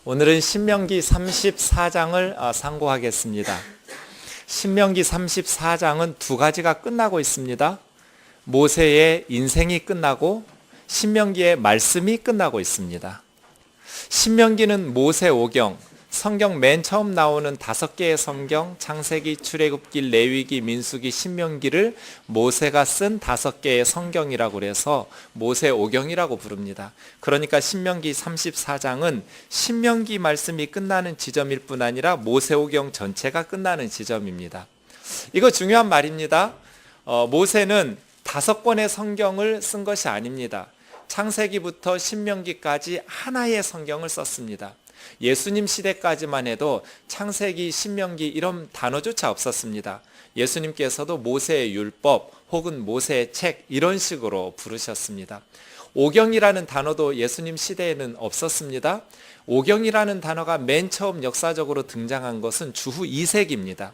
오늘은 신명기 34장을 상고하겠습니다. 신명기 34장은 두 가지가 끝나고 있습니다. 모세의 인생이 끝나고 신명기의 말씀이 끝나고 있습니다. 신명기는 모세 오경, 성경 맨 처음 나오는 5개의 성경, 창세기, 출애굽기, 레위기, 민수기, 신명기를 모세가 쓴 5개의 성경이라고 그래서 모세 오경이라고 부릅니다. 그러니까 신명기 34장은 신명기 말씀이 끝나는 지점일 뿐 아니라 모세 오경 전체가 끝나는 지점입니다. 이거 중요한 말입니다. 모세는 5권의 성경을 쓴 것이 아닙니다. 창세기부터 신명기까지 하나의 성경을 썼습니다. 예수님 시대까지만 해도 창세기, 신명기 이런 단어조차 없었습니다. 예수님께서도 모세의 율법 혹은 모세의 책 이런 식으로 부르셨습니다. 오경이라는 단어도 예수님 시대에는 없었습니다. 오경이라는 단어가 맨 처음 역사적으로 등장한 것은 주후 2세기입니다.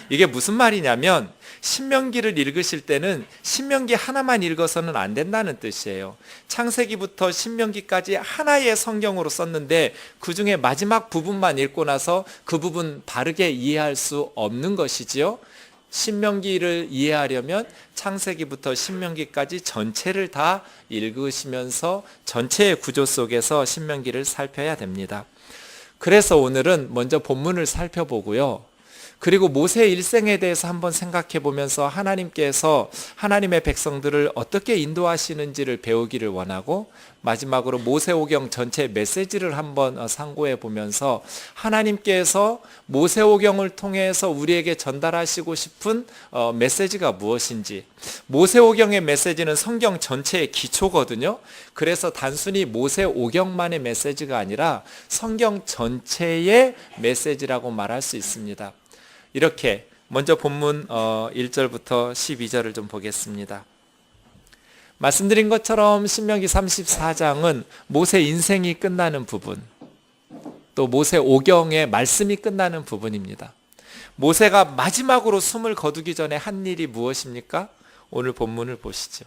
이게 무슨 말이냐면 신명기를 읽으실 때는 신명기 하나만 읽어서는 안 된다는 뜻이에요. 창세기부터 신명기까지 하나의 성경으로 썼는데 그 중에 마지막 부분만 읽고 나서 그 부분 바르게 이해할 수 없는 것이지요. 신명기를 이해하려면 창세기부터 신명기까지 전체를 다 읽으시면서 전체의 구조 속에서 신명기를 살펴야 됩니다. 그래서 오늘은 먼저 본문을 살펴보고요. 그리고 모세의 일생에 대해서 한번 생각해 보면서 하나님께서 하나님의 백성들을 어떻게 인도하시는지를 배우기를 원하고, 마지막으로 모세오경 전체 메시지를 한번 상고해 보면서 하나님께서 모세오경을 통해서 우리에게 전달하시고 싶은 메시지가 무엇인지. 모세오경의 메시지는 성경 전체의 기초거든요. 그래서 단순히 모세오경만의 메시지가 아니라 성경 전체의 메시지라고 말할 수 있습니다. 이렇게 먼저 본문 1절부터 12절을 좀 보겠습니다. 말씀드린 것처럼 신명기 34장은 모세 인생이 끝나는 부분, 또 모세 오경의 말씀이 끝나는 부분입니다. 모세가 마지막으로 숨을 거두기 전에 한 일이 무엇입니까? 오늘 본문을 보시죠.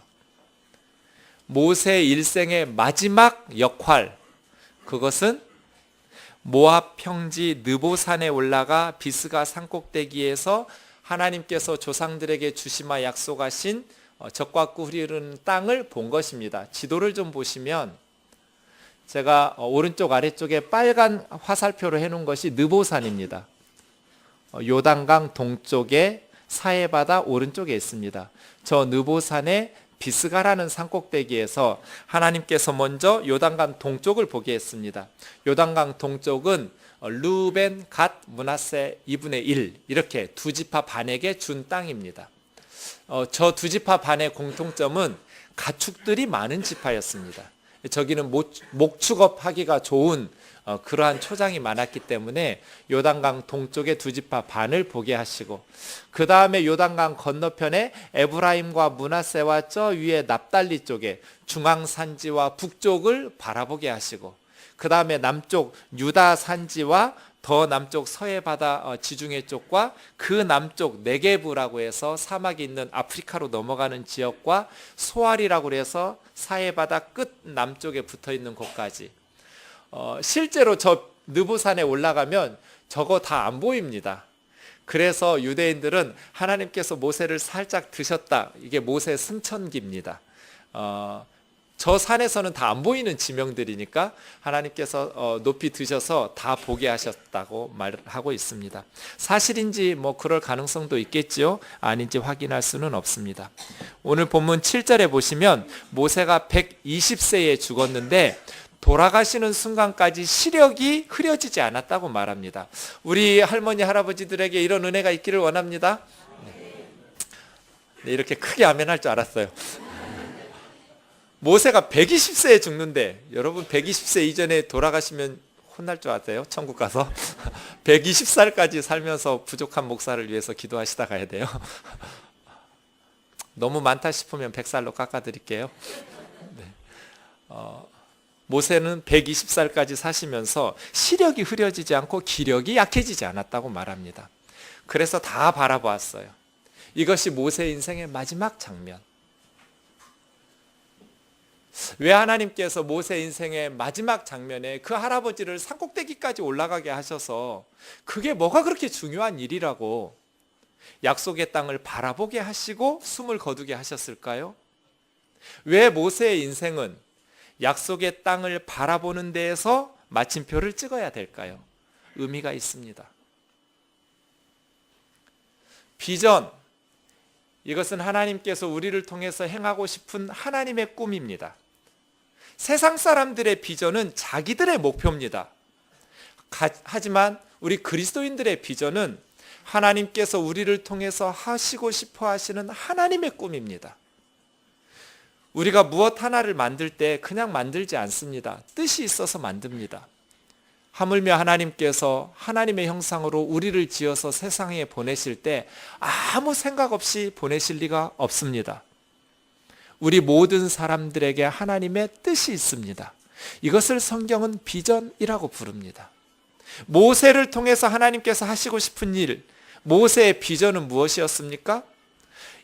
모세 일생의 마지막 역할, 그것은 모압 평지 느보산에 올라가 비스가 산꼭대기에서 하나님께서 조상들에게 주시마 약속하신 젖과 꿀이 흐르는 땅을 본 것입니다. 지도를 좀 보시면 제가 오른쪽 아래쪽에 빨간 화살표로 해놓은 것이 느보산입니다. 요단강 동쪽에 사해바다 오른쪽에 있습니다. 저 느보산에 비스가라는 산꼭대기에서 하나님께서 먼저 요단강 동쪽을 보게 했습니다. 요단강 동쪽은 르벤, 갓, 므낫세 2분의 1 이렇게 두 지파 반에게 준 땅입니다. 저 두 지파 반의 공통점은 가축들이 많은 지파였습니다. 저기는 목축업하기가 좋은 그러한 초장이 많았기 때문에 요단강 동쪽의 두 지파 반을 보게 하시고, 그 다음에 요단강 건너편에 에브라임과 므낫세와 저 위에 납달리 쪽에 중앙 산지와 북쪽을 바라보게 하시고, 그 다음에 남쪽 유다 산지와 더 남쪽 서해 바다 지중해 쪽과 그 남쪽 네게브라고 해서 사막이 있는 아프리카로 넘어가는 지역과 소알이라고 해서 사해 바다 끝 남쪽에 붙어 있는 곳까지, 실제로 저 느보산에 올라가면 저거 다 안 보입니다. 그래서 유대인들은 하나님께서 모세를 살짝 드셨다, 이게 모세 승천기입니다. 저 산에서는 다 안 보이는 지명들이니까 하나님께서 높이 드셔서 다 보게 하셨다고 말하고 있습니다. 사실인지 그럴 가능성도 있겠지요. 아닌지 확인할 수는 없습니다. 오늘 본문 7절에 보시면 모세가 120세에 죽었는데 돌아가시는 순간까지 시력이 흐려지지 않았다고 말합니다. 우리 할머니 할아버지들에게 이런 은혜가 있기를 원합니다. 네, 이렇게 크게 아멘할 줄 알았어요. 모세가 120세에 죽는데, 여러분 120세 이전에 돌아가시면 혼날 줄 아세요? 천국 가서 120살까지 살면서 부족한 목사를 위해서 기도하시다 가야 돼요. 너무 많다 싶으면 100살로 깎아드릴게요. 네. 모세는 120살까지 사시면서 시력이 흐려지지 않고 기력이 약해지지 않았다고 말합니다. 그래서 다 바라보았어요. 이것이 모세 인생의 마지막 장면. 왜 하나님께서 모세 인생의 마지막 장면에 그 할아버지를 산꼭대기까지 올라가게 하셔서 그게 뭐가 그렇게 중요한 일이라고 약속의 땅을 바라보게 하시고 숨을 거두게 하셨을까요? 왜 모세의 인생은 약속의 땅을 바라보는 데에서 마침표를 찍어야 될까요? 의미가 있습니다. 비전, 이것은 하나님께서 우리를 통해서 행하고 싶은 하나님의 꿈입니다. 세상 사람들의 비전은 자기들의 목표입니다. 하지만 우리 그리스도인들의 비전은 하나님께서 우리를 통해서 하시고 싶어 하시는 하나님의 꿈입니다. 우리가 무엇 하나를 만들 때 그냥 만들지 않습니다. 뜻이 있어서 만듭니다. 하물며 하나님께서 하나님의 형상으로 우리를 지어서 세상에 보내실 때 아무 생각 없이 보내실 리가 없습니다. 우리 모든 사람들에게 하나님의 뜻이 있습니다. 이것을 성경은 비전이라고 부릅니다. 모세를 통해서 하나님께서 하시고 싶은 일, 모세의 비전은 무엇이었습니까?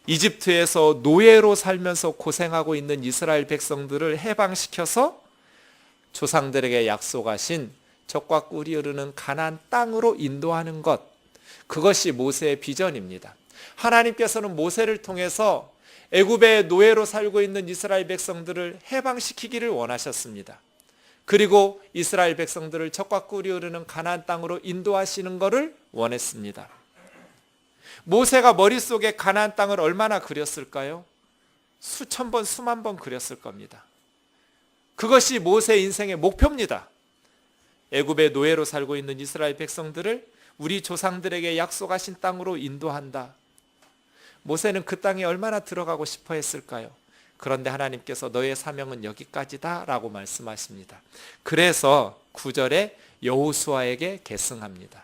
이집트에서 노예로 살면서 고생하고 있는 이스라엘 백성들을 해방시켜서 조상들에게 약속하신 젖과 꿀이 흐르는 가나안 땅으로 인도하는 것, 그것이 모세의 비전입니다. 하나님께서는 모세를 통해서 애굽의 노예로 살고 있는 이스라엘 백성들을 해방시키기를 원하셨습니다. 그리고 이스라엘 백성들을 젖과 꿀이 흐르는 가나안 땅으로 인도하시는 것을 원했습니다. 모세가 머릿속에 가나안 땅을 얼마나 그렸을까요? 수천 번, 수만 번 그렸을 겁니다. 그것이 모세 인생의 목표입니다. 애굽의 노예로 살고 있는 이스라엘 백성들을 우리 조상들에게 약속하신 땅으로 인도한다. 모세는 그 땅에 얼마나 들어가고 싶어 했을까요? 그런데 하나님께서 너의 사명은 여기까지다 라고 말씀하십니다. 그래서 9절에 여호수아에게 계승합니다.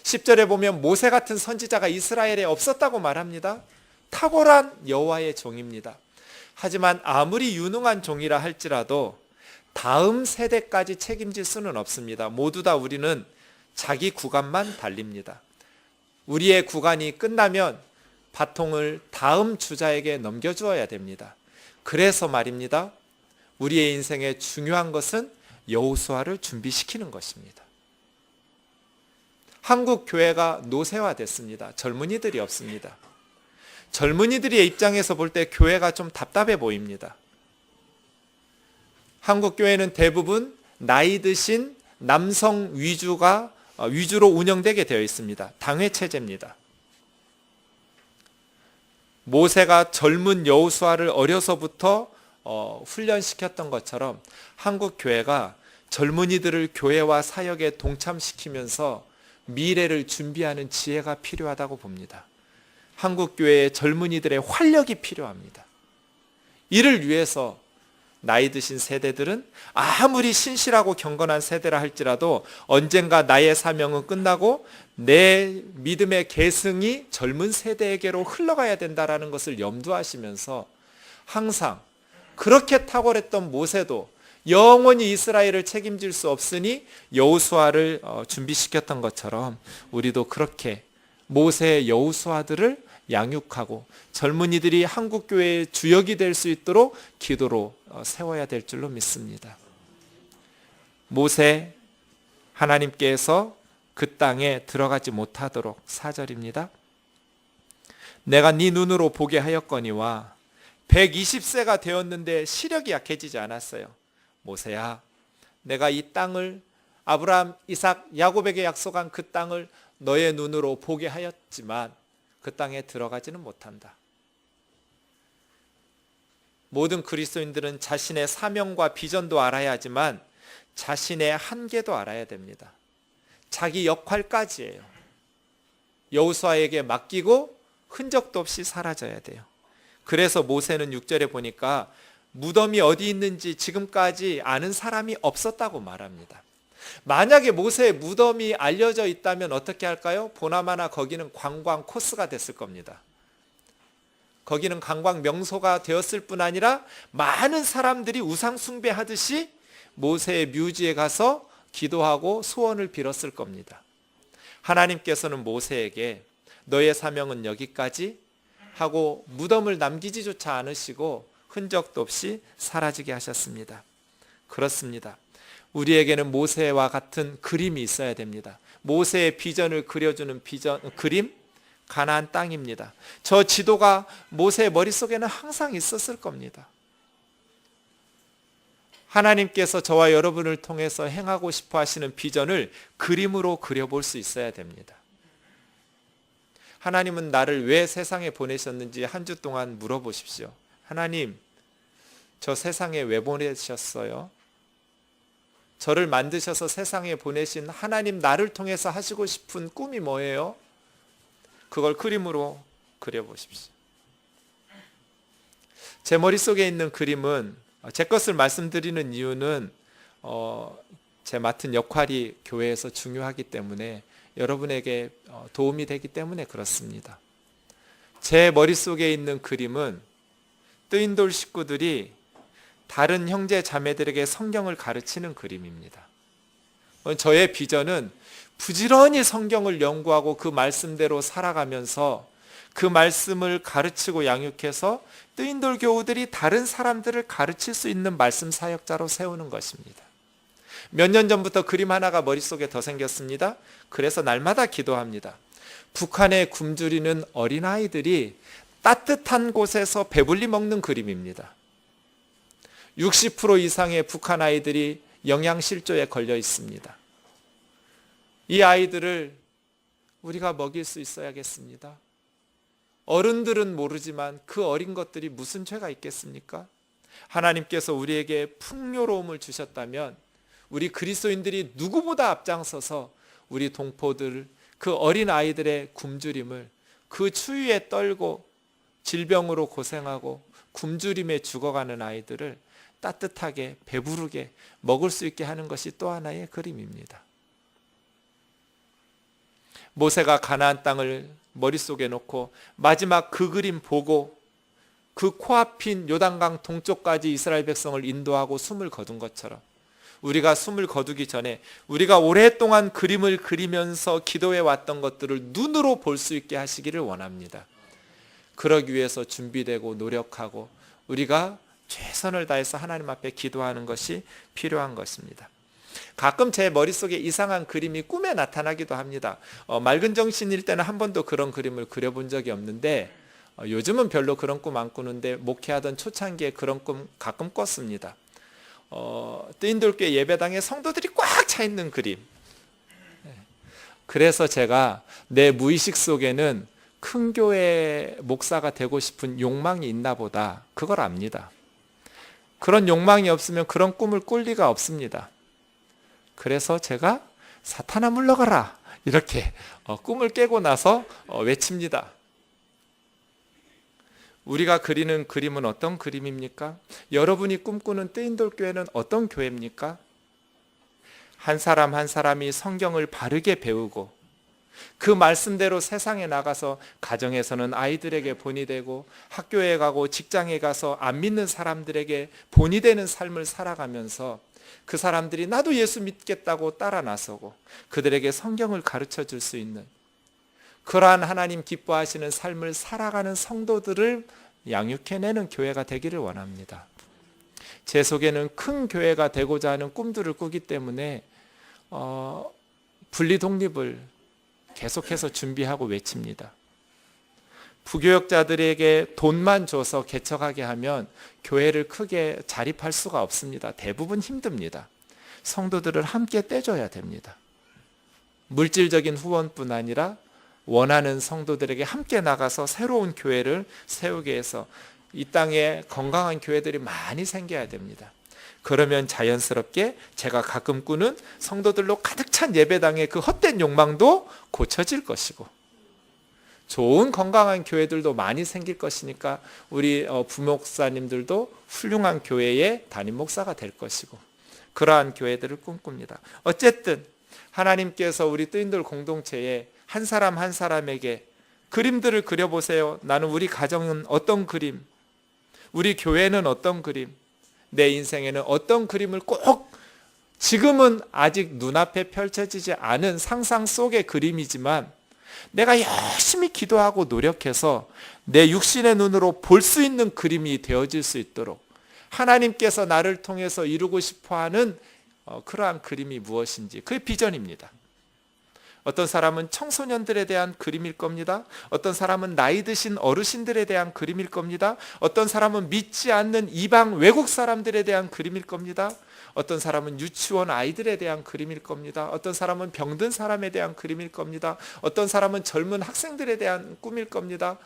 10절에 보면 모세 같은 선지자가 이스라엘에 없었다고 말합니다. 탁월한 여호와의 종입니다. 하지만 아무리 유능한 종이라 할지라도 다음 세대까지 책임질 수는 없습니다. 모두 다 우리는 자기 구간만 달립니다. 우리의 구간이 끝나면 바통을 다음 주자에게 넘겨주어야 됩니다. 그래서 말입니다. 우리의 인생의 중요한 것은 여호수아를 준비시키는 것입니다. 한국 교회가 노쇠화됐습니다. 젊은이들이 없습니다. 젊은이들의 입장에서 볼 때 교회가 좀 답답해 보입니다. 한국 교회는 대부분 나이 드신 남성 위주로 운영되게 되어 있습니다. 당회 체제입니다. 모세가 젊은 여호수아를 어려서부터 훈련시켰던 것처럼 한국 교회가 젊은이들을 교회와 사역에 동참시키면서 미래를 준비하는 지혜가 필요하다고 봅니다. 한국 교회의 젊은이들의 활력이 필요합니다. 이를 위해서 나이 드신 세대들은 아무리 신실하고 경건한 세대라 할지라도 언젠가 나의 사명은 끝나고 내 믿음의 계승이 젊은 세대에게로 흘러가야 된다는 것을 염두하시면서 항상 그렇게 탁월했던 모세도 영원히 이스라엘을 책임질 수 없으니 여호수아를 준비시켰던 것처럼 우리도 그렇게 모세의 여호수아들을 양육하고 젊은이들이 한국교회의 주역이 될 수 있도록 기도로 세워야 될 줄로 믿습니다. 모세, 하나님께서 그 땅에 들어가지 못하도록 4절입니다. 내가 네 눈으로 보게 하였거니와 120세가 되었는데 시력이 약해지지 않았어요. 모세야, 내가 이 땅을 아브라함, 이삭, 야곱에게 약속한 그 땅을 너의 눈으로 보게 하였지만 그 땅에 들어가지는 못한다. 모든 그리스도인들은 자신의 사명과 비전도 알아야 하지만 자신의 한계도 알아야 됩니다. 자기 역할까지예요. 여호수아에게 맡기고 흔적도 없이 사라져야 돼요. 그래서 모세는 6절에 보니까 무덤이 어디 있는지 지금까지 아는 사람이 없었다고 말합니다. 만약에 모세의 무덤이 알려져 있다면 어떻게 할까요? 보나마나 거기는 관광 코스가 됐을 겁니다. 거기는 관광 명소가 되었을 뿐 아니라 많은 사람들이 우상 숭배하듯이 모세의 묘지에 가서 기도하고 소원을 빌었을 겁니다. 하나님께서는 모세에게 너의 사명은 여기까지 하고 무덤을 남기지조차 않으시고 흔적도 없이 사라지게 하셨습니다. 그렇습니다. 우리에게는 모세와 같은 그림이 있어야 됩니다. 모세의 비전을 그려주는 그림, 가나안 땅입니다. 저 지도가 모세의 머릿속에는 항상 있었을 겁니다. 하나님께서 저와 여러분을 통해서 행하고 싶어 하시는 비전을 그림으로 그려볼 수 있어야 됩니다. 하나님은 나를 왜 세상에 보내셨는지 한 주 동안 물어보십시오. 하나님, 저 세상에 왜 보내셨어요? 저를 만드셔서 세상에 보내신 하나님, 나를 통해서 하시고 싶은 꿈이 뭐예요? 그걸 그림으로 그려보십시오. 제 머릿속에 있는 그림은, 제 것을 말씀드리는 이유는 제 맡은 역할이 교회에서 중요하기 때문에, 여러분에게 도움이 되기 때문에 그렇습니다. 제 머릿속에 있는 그림은 뜨인돌 식구들이 다른 형제 자매들에게 성경을 가르치는 그림입니다. 저의 비전은 부지런히 성경을 연구하고 그 말씀대로 살아가면서 그 말씀을 가르치고 양육해서 뜨인돌 교우들이 다른 사람들을 가르칠 수 있는 말씀 사역자로 세우는 것입니다. 몇 년 전부터 그림 하나가 머릿속에 더 생겼습니다. 그래서 날마다 기도합니다. 북한에 굶주리는 어린아이들이 따뜻한 곳에서 배불리 먹는 그림입니다. 60% 이상의 북한 아이들이 영양실조에 걸려 있습니다. 이 아이들을 우리가 먹일 수 있어야겠습니다. 어른들은 모르지만 그 어린 것들이 무슨 죄가 있겠습니까? 하나님께서 우리에게 풍요로움을 주셨다면 우리 그리스도인들이 누구보다 앞장서서 우리 동포들, 그 어린 아이들의 굶주림을, 그 추위에 떨고 질병으로 고생하고 굶주림에 죽어가는 아이들을 따뜻하게 배부르게 먹을 수 있게 하는 것이 또 하나의 그림입니다. 모세가 가나안 땅을 머릿속에 놓고 마지막 그 그림 보고 그 코앞인 요단강 동쪽까지 이스라엘 백성을 인도하고 숨을 거둔 것처럼, 우리가 숨을 거두기 전에 우리가 오랫동안 그림을 그리면서 기도해 왔던 것들을 눈으로 볼 수 있게 하시기를 원합니다. 그러기 위해서 준비되고 노력하고 우리가 최선을 다해서 하나님 앞에 기도하는 것이 필요한 것입니다. 가끔 제 머릿속에 이상한 그림이 꿈에 나타나기도 합니다. 맑은 정신일 때는 한 번도 그런 그림을 그려본 적이 없는데 요즘은 별로 그런 꿈 안 꾸는데 목회하던 초창기에 그런 꿈 가끔 꿨습니다. 뜨인돌교회 예배당에 성도들이 꽉 차 있는 그림. 그래서 제가 내 무의식 속에는 큰 교회 목사가 되고 싶은 욕망이 있나 보다, 그걸 압니다. 그런 욕망이 없으면 그런 꿈을 꿀 리가 없습니다. 그래서 제가 사탄아 물러가라 이렇게 꿈을 깨고 나서 외칩니다. 우리가 그리는 그림은 어떤 그림입니까? 여러분이 꿈꾸는 뜨인돌 교회는 어떤 교회입니까? 한 사람 한 사람이 성경을 바르게 배우고 그 말씀대로 세상에 나가서 가정에서는 아이들에게 본이 되고 학교에 가고 직장에 가서 안 믿는 사람들에게 본이 되는 삶을 살아가면서 그 사람들이 나도 예수 믿겠다고 따라 나서고 그들에게 성경을 가르쳐 줄 수 있는 그러한 하나님 기뻐하시는 삶을 살아가는 성도들을 양육해내는 교회가 되기를 원합니다. 제 속에는 큰 교회가 되고자 하는 꿈들을 꾸기 때문에 분리독립을 계속해서 준비하고 외칩니다. 부교역자들에게 돈만 줘서 개척하게 하면 교회를 크게 자립할 수가 없습니다. 대부분 힘듭니다. 성도들을 함께 떼줘야 됩니다. 물질적인 후원뿐 아니라 원하는 성도들에게 함께 나가서 새로운 교회를 세우게 해서 이 땅에 건강한 교회들이 많이 생겨야 됩니다. 그러면 자연스럽게 제가 가끔 꾸는 성도들로 가득 찬 예배당의 그 헛된 욕망도 고쳐질 것이고 좋은 건강한 교회들도 많이 생길 것이니까 우리 부목사님들도 훌륭한 교회의 담임 목사가 될 것이고 그러한 교회들을 꿈꿉니다. 어쨌든 하나님께서 우리 뜨인돌 공동체에 한 사람 한 사람에게 그림들을 그려보세요. 나는 우리 가정은 어떤 그림, 우리 교회는 어떤 그림, 내 인생에는 어떤 그림을 꼭 지금은 아직 눈앞에 펼쳐지지 않은 상상 속의 그림이지만 내가 열심히 기도하고 노력해서 내 육신의 눈으로 볼 수 있는 그림이 되어질 수 있도록 하나님께서 나를 통해서 이루고 싶어하는 그러한 그림이 무엇인지, 그게 비전입니다. 어떤 사람은 청소년들에 대한 그림일 겁니다. 어떤 사람은 나이 드신 어르신들에 대한 그림일 겁니다. 어떤 사람은 믿지 않는 이방 외국 사람들에 대한 그림일 겁니다. 어떤 사람은 유치원 아이들에 대한 그림일 겁니다. 어떤 사람은 병든 사람에 대한 그림일 겁니다. 어떤 사람은 젊은 학생들에 대한 꿈일 겁니다.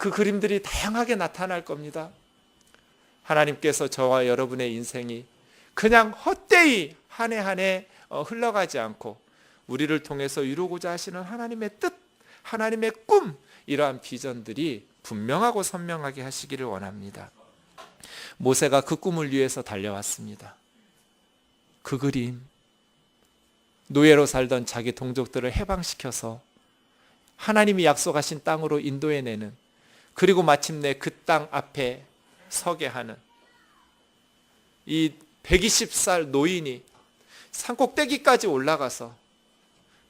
그 그림들이 다양하게 나타날 겁니다. 하나님께서 저와 여러분의 인생이 그냥 헛되이 한 해 한 해 흘러가지 않고 우리를 통해서 이루고자 하시는 하나님의 뜻, 하나님의 꿈, 이러한 비전들이 분명하고 선명하게 하시기를 원합니다. 모세가 그 꿈을 위해서 달려왔습니다. 그 그림, 노예로 살던 자기 동족들을 해방시켜서 하나님이 약속하신 땅으로 인도해내는, 그리고 마침내 그 땅 앞에 서게 하는 이 120살 노인이 산꼭대기까지 올라가서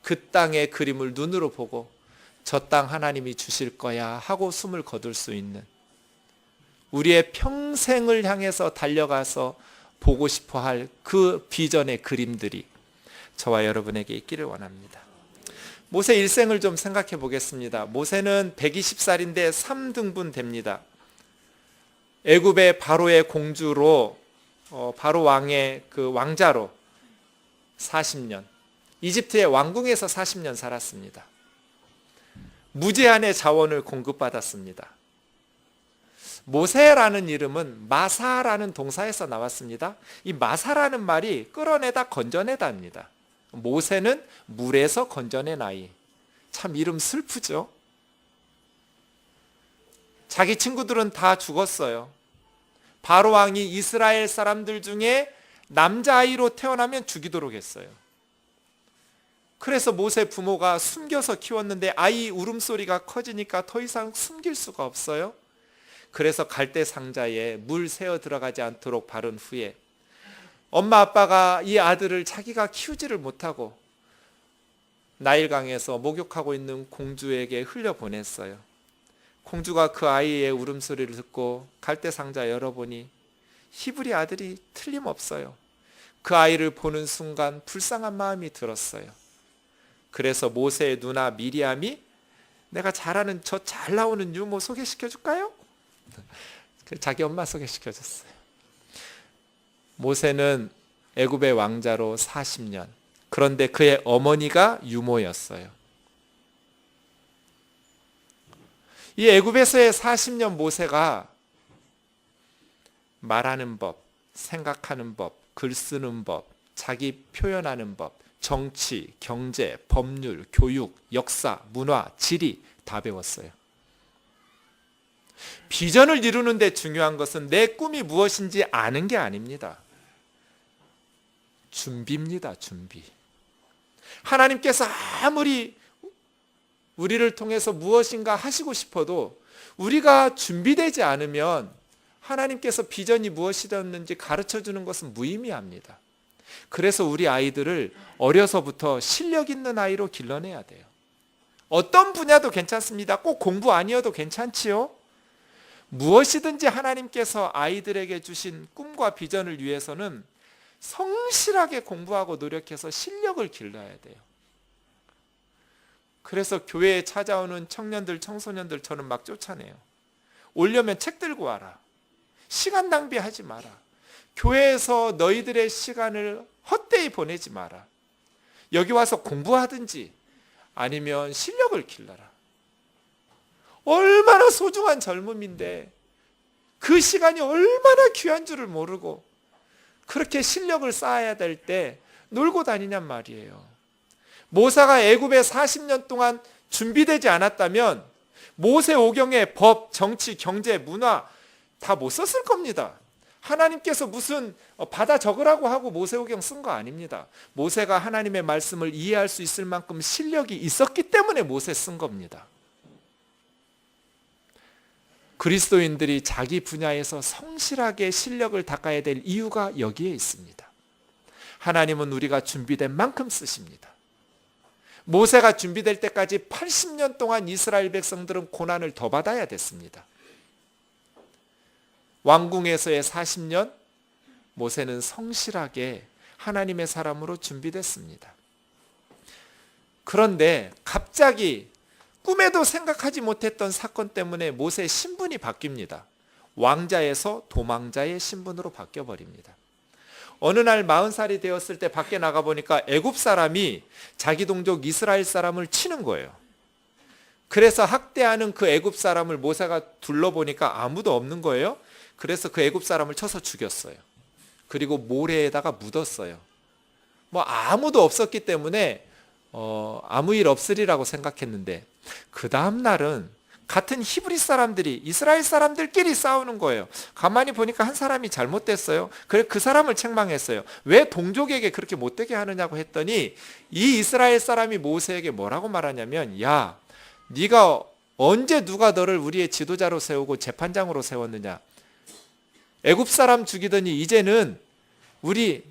그 땅의 그림을 눈으로 보고 저 땅 하나님이 주실 거야 하고 숨을 거둘 수 있는, 우리의 평생을 향해서 달려가서 보고 싶어 할 그 비전의 그림들이 저와 여러분에게 있기를 원합니다. 모세 일생을 좀 생각해 보겠습니다. 모세는 120살인데 3등분 됩니다. 애굽의 바로의 공주로, 바로 왕의 그 왕자로 40년, 이집트의 왕궁에서 40년 살았습니다. 무제한의 자원을 공급받았습니다. 모세라는 이름은 마사라는 동사에서 나왔습니다. 이 마사라는 말이 끌어내다 건져내다입니다. 모세는 물에서 건져낸 아이. 참 이름 슬프죠? 자기 친구들은 다 죽었어요. 바로 왕이 이스라엘 사람들 중에 남자아이로 태어나면 죽이도록 했어요. 그래서 모세 부모가 숨겨서 키웠는데 아이 울음소리가 커지니까 더 이상 숨길 수가 없어요. 그래서 갈대 상자에 물 새어 들어가지 않도록 바른 후에 엄마 아빠가 이 아들을 자기가 키우지를 못하고 나일강에서 목욕하고 있는 공주에게 흘려보냈어요. 공주가 그 아이의 울음소리를 듣고 갈대 상자 열어보니 히브리 아들이 틀림없어요. 그 아이를 보는 순간 불쌍한 마음이 들었어요. 그래서 모세의 누나 미리암이 내가 잘 아는 저 잘 나오는 유모 소개시켜 줄까요? 자기 엄마 소개시켜줬어요. 모세는 애굽의 왕자로 40년, 그런데 그의 어머니가 유모였어요. 이 애굽에서의 40년 모세가 말하는 법, 생각하는 법, 글 쓰는 법, 자기 표현하는 법, 정치, 경제, 법률, 교육, 역사, 문화, 지리 다 배웠어요. 비전을 이루는 데 중요한 것은 내 꿈이 무엇인지 아는 게 아닙니다. 준비입니다. 준비. 하나님께서 아무리 우리를 통해서 무엇인가 하시고 싶어도 우리가 준비되지 않으면 하나님께서 비전이 무엇이었는지 가르쳐주는 것은 무의미합니다. 그래서 우리 아이들을 어려서부터 실력 있는 아이로 길러내야 돼요. 어떤 분야도 괜찮습니다. 꼭 공부 아니어도 괜찮지요. 무엇이든지 하나님께서 아이들에게 주신 꿈과 비전을 위해서는 성실하게 공부하고 노력해서 실력을 길러야 돼요. 그래서 교회에 찾아오는 청년들, 청소년들 저는 막 쫓아내요. 오려면 책 들고 와라. 시간 낭비하지 마라. 교회에서 너희들의 시간을 헛되이 보내지 마라. 여기 와서 공부하든지 아니면 실력을 길러라. 얼마나 소중한 젊음인데 그 시간이 얼마나 귀한 줄을 모르고 그렇게 실력을 쌓아야 될 때 놀고 다니냔 말이에요. 모세가 애굽에 40년 동안 준비되지 않았다면 모세오경의 법, 정치, 경제, 문화 다 못 썼을 겁니다. 하나님께서 무슨 받아 적으라고 하고 모세오경 쓴 거 아닙니다. 모세가 하나님의 말씀을 이해할 수 있을 만큼 실력이 있었기 때문에 모세 쓴 겁니다. 그리스도인들이 자기 분야에서 성실하게 실력을 닦아야 될 이유가 여기에 있습니다. 하나님은 우리가 준비된 만큼 쓰십니다. 모세가 준비될 때까지 80년 동안 이스라엘 백성들은 고난을 더 받아야 됐습니다. 왕궁에서의 40년, 모세는 성실하게 하나님의 사람으로 준비됐습니다. 그런데 갑자기 꿈에도 생각하지 못했던 사건 때문에 모세의 신분이 바뀝니다. 왕자에서 도망자의 신분으로 바뀌어버립니다. 어느 날 40살이 되었을 때 밖에 나가보니까 애굽 사람이 자기 동족 이스라엘 사람을 치는 거예요. 그래서 학대하는 그 애굽 사람을 모세가 둘러보니까 아무도 없는 거예요. 그래서 그 애굽 사람을 쳐서 죽였어요. 그리고 모래에다가 묻었어요. 아무도 없었기 때문에 아무 일 없으리라고 생각했는데, 그 다음 날은 같은 히브리 사람들이 이스라엘 사람들끼리 싸우는 거예요. 가만히 보니까 한 사람이 잘못됐어요. 그래 그 사람을 책망했어요. 왜 동족에게 그렇게 못되게 하느냐고 했더니, 이 이스라엘 사람이 모세에게 뭐라고 말하냐면, 야, 네가 언제 누가 너를 우리의 지도자로 세우고 재판장으로 세웠느냐? 애굽 사람 죽이더니 이제는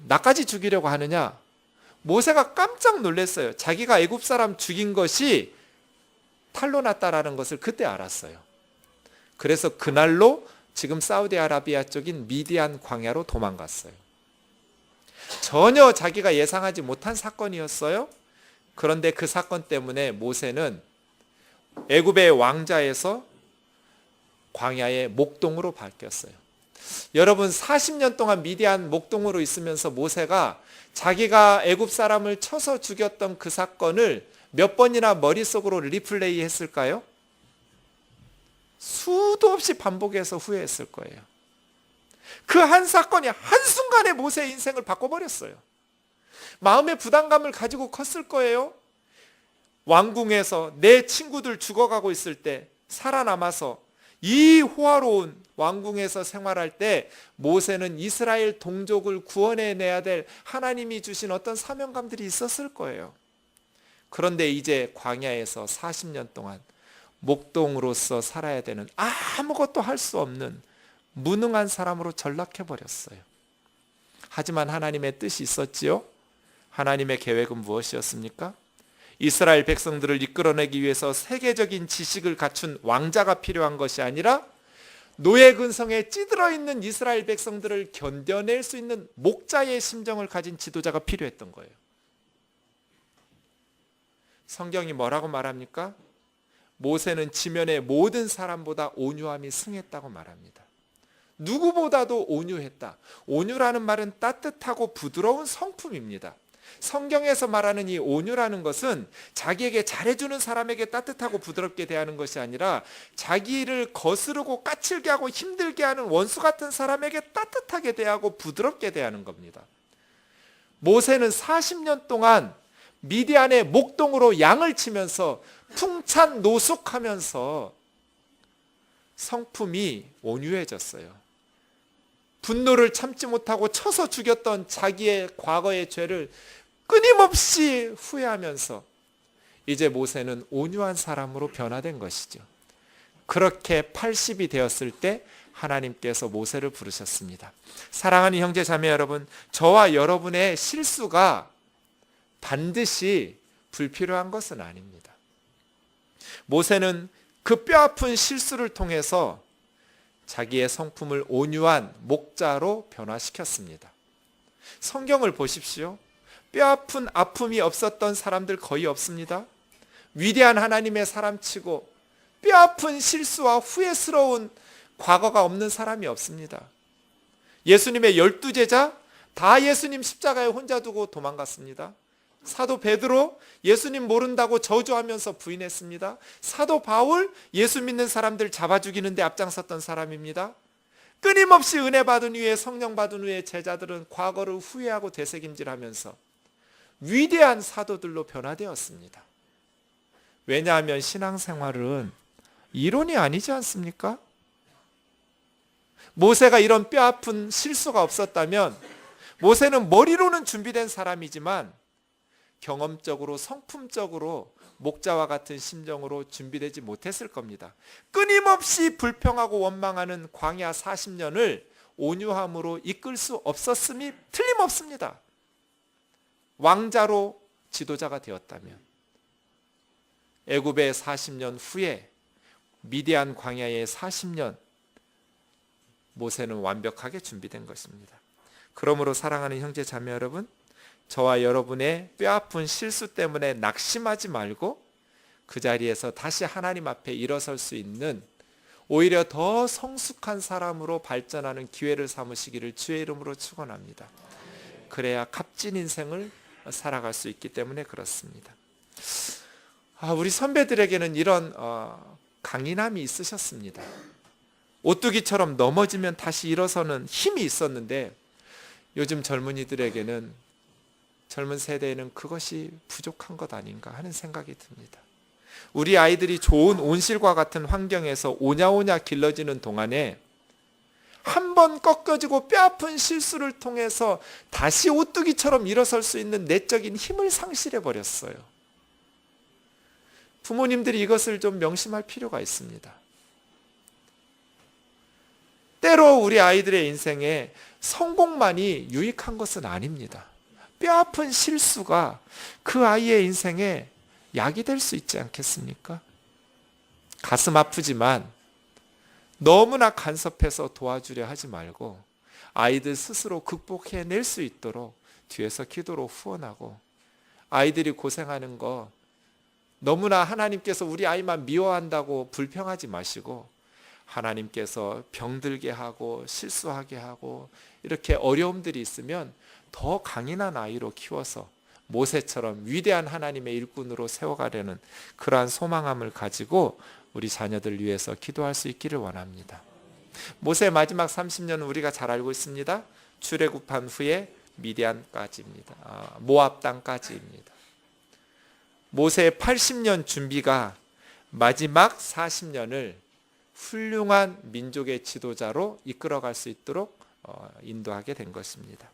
나까지 죽이려고 하느냐? 모세가 깜짝 놀랐어요. 자기가 애굽 사람 죽인 것이 탈로 났다라는 것을 그때 알았어요. 그래서 그날로 지금 사우디아라비아 쪽인 미디안 광야로 도망갔어요. 전혀 자기가 예상하지 못한 사건이었어요. 그런데 그 사건 때문에 모세는 애굽의 왕자에서 광야의 목동으로 바뀌었어요. 여러분, 40년 동안 미디안 목동으로 있으면서 모세가 자기가 애굽 사람을 쳐서 죽였던 그 사건을 몇 번이나 머릿속으로 리플레이 했을까요? 수도 없이 반복해서 후회했을 거예요. 그 한 사건이 한순간에 모세의 인생을 바꿔버렸어요. 마음의 부담감을 가지고 컸을 거예요. 왕궁에서 내 친구들 죽어가고 있을 때 살아남아서 이 호화로운 왕궁에서 생활할 때 모세는 이스라엘 동족을 구원해내야 될 하나님이 주신 어떤 사명감들이 있었을 거예요. 그런데 이제 광야에서 40년 동안 목동으로서 살아야 되는, 아무것도 할 수 없는 무능한 사람으로 전락해버렸어요. 하지만 하나님의 뜻이 있었지요. 하나님의 계획은 무엇이었습니까? 이스라엘 백성들을 이끌어내기 위해서 세계적인 지식을 갖춘 왕자가 필요한 것이 아니라 노예 근성에 찌들어 있는 이스라엘 백성들을 견뎌낼 수 있는 목자의 심정을 가진 지도자가 필요했던 거예요. 성경이 뭐라고 말합니까? 모세는 지면의 모든 사람보다 온유함이 승했다고 말합니다. 누구보다도 온유했다. 온유라는 말은 따뜻하고 부드러운 성품입니다. 성경에서 말하는 이 온유라는 것은 자기에게 잘해주는 사람에게 따뜻하고 부드럽게 대하는 것이 아니라 자기를 거스르고 까칠게 하고 힘들게 하는 원수 같은 사람에게 따뜻하게 대하고 부드럽게 대하는 겁니다. 모세는 40년 동안 미디안의 목동으로 양을 치면서 풍찬노숙하면서 성품이 온유해졌어요. 분노를 참지 못하고 쳐서 죽였던 자기의 과거의 죄를 끊임없이 후회하면서 이제 모세는 온유한 사람으로 변화된 것이죠. 그렇게 80이 되었을 때 하나님께서 모세를 부르셨습니다. 사랑하는 형제 자매 여러분, 저와 여러분의 실수가 반드시 불필요한 것은 아닙니다. 모세는 그 뼈아픈 실수를 통해서 자기의 성품을 온유한 목자로 변화시켰습니다. 성경을 보십시오. 뼈아픈 아픔이 없었던 사람들 거의 없습니다. 위대한 하나님의 사람치고 뼈아픈 실수와 후회스러운 과거가 없는 사람이 없습니다. 예수님의 12제자 다 예수님 십자가에 혼자 두고 도망갔습니다. 사도 베드로 예수님 모른다고 저주하면서 부인했습니다. 사도 바울 예수 믿는 사람들 잡아 죽이는데 앞장섰던 사람입니다. 끊임없이 은혜 받은 후에, 성령 받은 후에 제자들은 과거를 후회하고 되새김질하면서 위대한 사도들로 변화되었습니다. 왜냐하면 신앙생활은 이론이 아니지 않습니까? 모세가 이런 뼈아픈 실수가 없었다면 모세는 머리로는 준비된 사람이지만 경험적으로, 성품적으로 목자와 같은 심정으로 준비되지 못했을 겁니다. 끊임없이 불평하고 원망하는 광야 40년을 온유함으로 이끌 수 없었음이 틀림없습니다. 왕자로 지도자가 되었다면. 애굽의 40년 후에 미디안 광야의 40년, 모세는 완벽하게 준비된 것입니다. 그러므로 사랑하는 형제 자매 여러분, 저와 여러분의 뼈아픈 실수 때문에 낙심하지 말고 그 자리에서 다시 하나님 앞에 일어설 수 있는, 오히려 더 성숙한 사람으로 발전하는 기회를 삼으시기를 주의 이름으로 축원합니다. 그래야 값진 인생을 살아갈 수 있기 때문에 그렇습니다. 우리 선배들에게는 이런 강인함이 있으셨습니다. 오뚜기처럼 넘어지면 다시 일어서는 힘이 있었는데, 요즘 젊은이들에게는, 젊은 세대에는 그것이 부족한 것 아닌가 하는 생각이 듭니다. 우리 아이들이 좋은 온실과 같은 환경에서 오냐오냐 길러지는 동안에 한 번 꺾여지고 뼈아픈 실수를 통해서 다시 오뚜기처럼 일어설 수 있는 내적인 힘을 상실해 버렸어요. 부모님들이 이것을 좀 명심할 필요가 있습니다. 때로 우리 아이들의 인생에 성공만이 유익한 것은 아닙니다. 뼈아픈 실수가 그 아이의 인생에 약이 될 수 있지 않겠습니까? 가슴 아프지만 너무나 간섭해서 도와주려 하지 말고 아이들 스스로 극복해낼 수 있도록 뒤에서 기도로 후원하고, 아이들이 고생하는 거 너무나 하나님께서 우리 아이만 미워한다고 불평하지 마시고, 하나님께서 병들게 하고 실수하게 하고 이렇게 어려움들이 있으면 더 강인한 아이로 키워서 모세처럼 위대한 하나님의 일꾼으로 세워가려는 그러한 소망함을 가지고 우리 자녀들 위해서 기도할 수 있기를 원합니다. 모세의 마지막 30년은 우리가 잘 알고 있습니다. 출애굽한 후에 미디안까지입니다. 모압 땅까지입니다. 모세의 80년 준비가 마지막 40년을 훌륭한 민족의 지도자로 이끌어갈 수 있도록 인도하게 된 것입니다.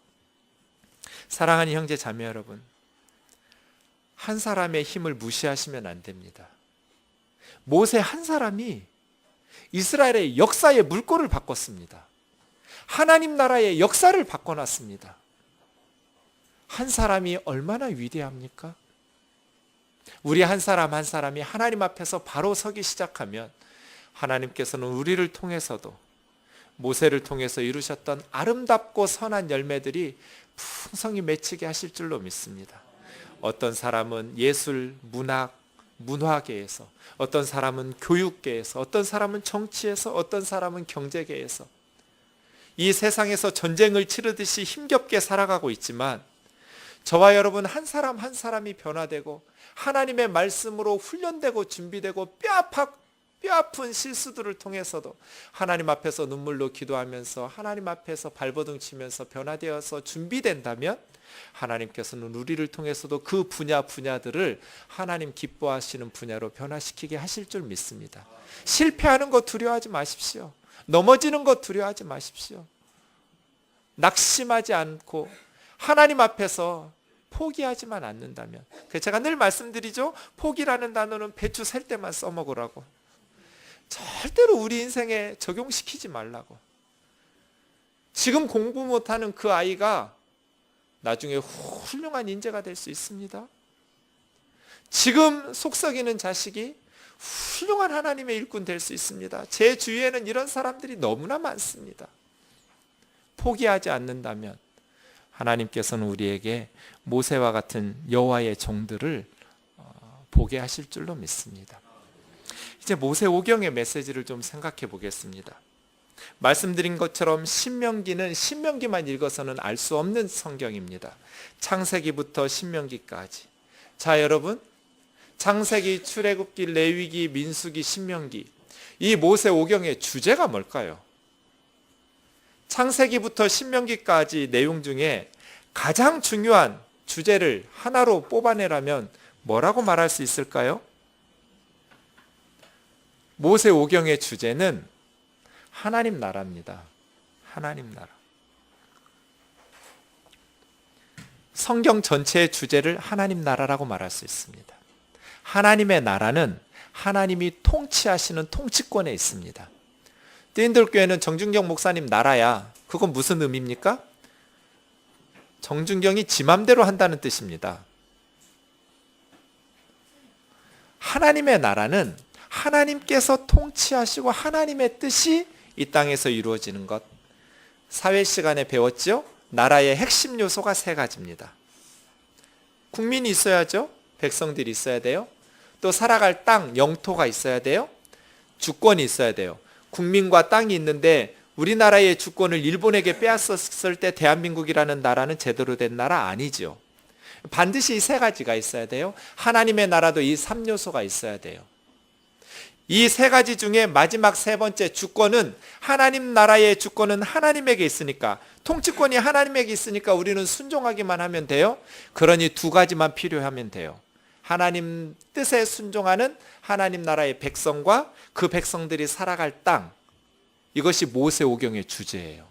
사랑하는 형제 자매 여러분, 한 사람의 힘을 무시하시면 안 됩니다. 모세 한 사람이 이스라엘의 역사의 물꼬를 바꿨습니다. 하나님 나라의 역사를 바꿔놨습니다. 한 사람이 얼마나 위대합니까? 우리 한 사람 한 사람이 하나님 앞에서 바로 서기 시작하면 하나님께서는 우리를 통해서도 모세를 통해서 이루셨던 아름답고 선한 열매들이 풍성히 맺히게 하실 줄로 믿습니다. 어떤 사람은 예술, 문학, 문화계에서, 어떤 사람은 교육계에서, 어떤 사람은 정치에서, 어떤 사람은 경제계에서 이 세상에서 전쟁을 치르듯이 힘겹게 살아가고 있지만, 저와 여러분 한 사람 한 사람이 변화되고 하나님의 말씀으로 훈련되고 준비되고 뼈아픈 실수들을 통해서도 하나님 앞에서 눈물로 기도하면서 하나님 앞에서 발버둥 치면서 변화되어서 준비된다면, 하나님께서는 우리를 통해서도 그 분야들을 하나님 기뻐하시는 분야로 변화시키게 하실 줄 믿습니다. 실패하는 것 두려워하지 마십시오. 넘어지는 것 두려워하지 마십시오. 낙심하지 않고 하나님 앞에서 포기하지만 않는다면, 제가 늘 말씀드리죠. 포기라는 단어는 배추 셀 때만 써먹으라고. 절대로 우리 인생에 적용시키지 말라고. 지금 공부 못하는 그 아이가 나중에 훌륭한 인재가 될 수 있습니다. 지금 속썩이는 자식이 훌륭한 하나님의 일꾼 될 수 있습니다. 제 주위에는 이런 사람들이 너무나 많습니다. 포기하지 않는다면 하나님께서는 우리에게 모세와 같은 여호와의 종들을 보게 하실 줄로 믿습니다. 이제 모세 오경의 메시지를 좀 생각해 보겠습니다. 말씀드린 것처럼 신명기는 신명기만 읽어서는 알 수 없는 성경입니다. 창세기부터 신명기까지. 자, 여러분, 창세기, 출애굽기, 레위기, 민수기, 신명기, 이 모세 오경의 주제가 뭘까요? 창세기부터 신명기까지 내용 중에 가장 중요한 주제를 하나로 뽑아내라면 뭐라고 말할 수 있을까요? 모세 오경의 주제는 하나님 나라입니다. 하나님 나라. 성경 전체의 주제를 하나님 나라라고 말할 수 있습니다. 하나님의 나라는 하나님이 통치하시는 통치권에 있습니다. 뜨인들교회는 정준경 목사님 나라야. 그건 무슨 의미입니까? 정준경이 지 맘대로 한다는 뜻입니다. 하나님의 나라는 하나님께서 통치하시고 하나님의 뜻이 이 땅에서 이루어지는 것. 사회 시간에 배웠죠? 나라의 핵심 요소가 세 가지입니다. 국민이 있어야죠. 백성들이 있어야 돼요. 또 살아갈 땅, 영토가 있어야 돼요. 주권이 있어야 돼요. 국민과 땅이 있는데 우리나라의 주권을 일본에게 빼앗았을 때 대한민국이라는 나라는 제대로 된 나라 아니죠. 반드시 이 세 가지가 있어야 돼요. 하나님의 나라도 이 3요소가 있어야 돼요. 이 세 가지 중에 마지막 세 번째 주권은, 하나님 나라의 주권은 하나님에게 있으니까, 통치권이 하나님에게 있으니까 우리는 순종하기만 하면 돼요. 그러니 두 가지만 필요하면 돼요. 하나님 뜻에 순종하는 하나님 나라의 백성과 그 백성들이 살아갈 땅, 이것이 모세오경의 주제예요.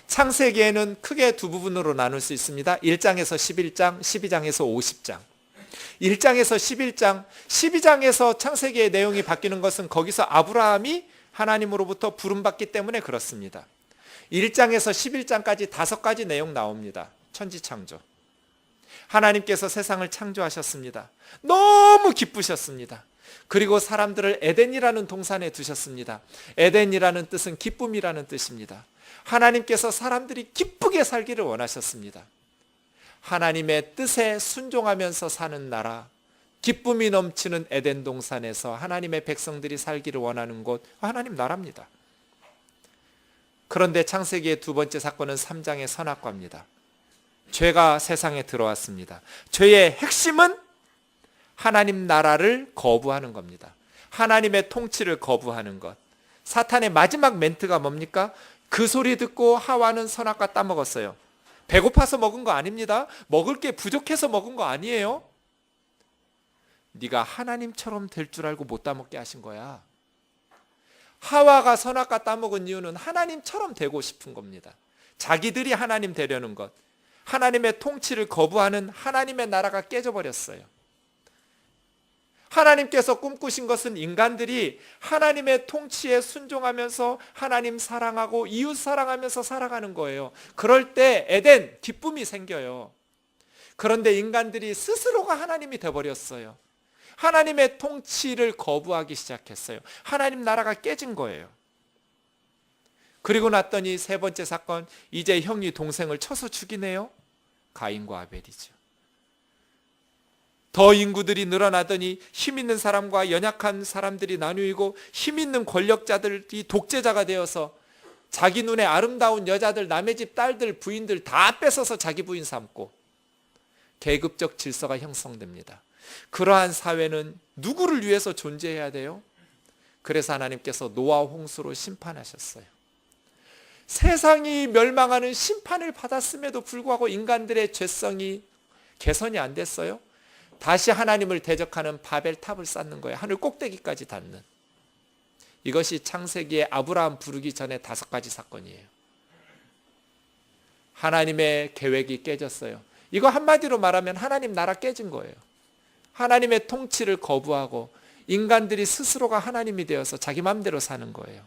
창세기에는 크게 두 부분으로 나눌 수 있습니다. 1장에서 11장, 12장에서 50장. 1장에서 11장, 12장에서 창세기의 내용이 바뀌는 것은 거기서 아브라함이 하나님으로부터 부름받기 때문에 그렇습니다. 1장에서 11장까지 5가지 내용 나옵니다. 천지창조. 하나님께서 세상을 창조하셨습니다. 너무 기쁘셨습니다. 그리고 사람들을 에덴이라는 동산에 두셨습니다. 에덴이라는 뜻은 기쁨이라는 뜻입니다. 하나님께서 사람들이 기쁘게 살기를 원하셨습니다. 하나님의 뜻에 순종하면서 사는 나라, 기쁨이 넘치는 에덴 동산에서 하나님의 백성들이 살기를 원하는 곳, 하나님 나라입니다. 그런데 창세기의 두 번째 사건은 3장의 선악과입니다. 죄가 세상에 들어왔습니다. 죄의 핵심은 하나님 나라를 거부하는 겁니다. 하나님의 통치를 거부하는 것. 사탄의 마지막 멘트가 뭡니까? 그 소리 듣고 하와는 선악과 따먹었어요. 배고파서 먹은 거 아닙니다. 먹을 게 부족해서 먹은 거 아니에요. 네가 하나님처럼 될 줄 알고 못 따먹게 하신 거야. 하와가 선악과 따먹은 이유는 하나님처럼 되고 싶은 겁니다. 자기들이 하나님 되려는 것. 하나님의 통치를 거부하는 하나님의 나라가 깨져버렸어요. 하나님께서 꿈꾸신 것은 인간들이 하나님의 통치에 순종하면서 하나님 사랑하고 이웃 사랑하면서 살아가는 거예요. 그럴 때 에덴, 기쁨이 생겨요. 그런데 인간들이 스스로가 하나님이 되어버렸어요. 하나님의 통치를 거부하기 시작했어요. 하나님 나라가 깨진 거예요. 그리고 났더니 세 번째 사건, 이제 형이 동생을 쳐서 죽이네요. 가인과 아벨이죠. 더 인구들이 늘어나더니 힘 있는 사람과 연약한 사람들이 나뉘고 힘 있는 권력자들이 독재자가 되어서 자기 눈에 아름다운 여자들, 남의 집 딸들, 부인들 다 뺏어서 자기 부인 삼고 계급적 질서가 형성됩니다. 그러한 사회는 누구를 위해서 존재해야 돼요? 그래서 하나님께서 노아 홍수로 심판하셨어요. 세상이 멸망하는 심판을 받았음에도 불구하고 인간들의 죄성이 개선이 안 됐어요. 다시 하나님을 대적하는 바벨탑을 쌓는 거예요. 하늘 꼭대기까지 닿는. 이것이 창세기에 아브라함 부르기 전에 5가지 사건이에요. 하나님의 계획이 깨졌어요. 이거 한마디로 말하면 하나님 나라 깨진 거예요. 하나님의 통치를 거부하고 인간들이 스스로가 하나님이 되어서 자기 마음대로 사는 거예요.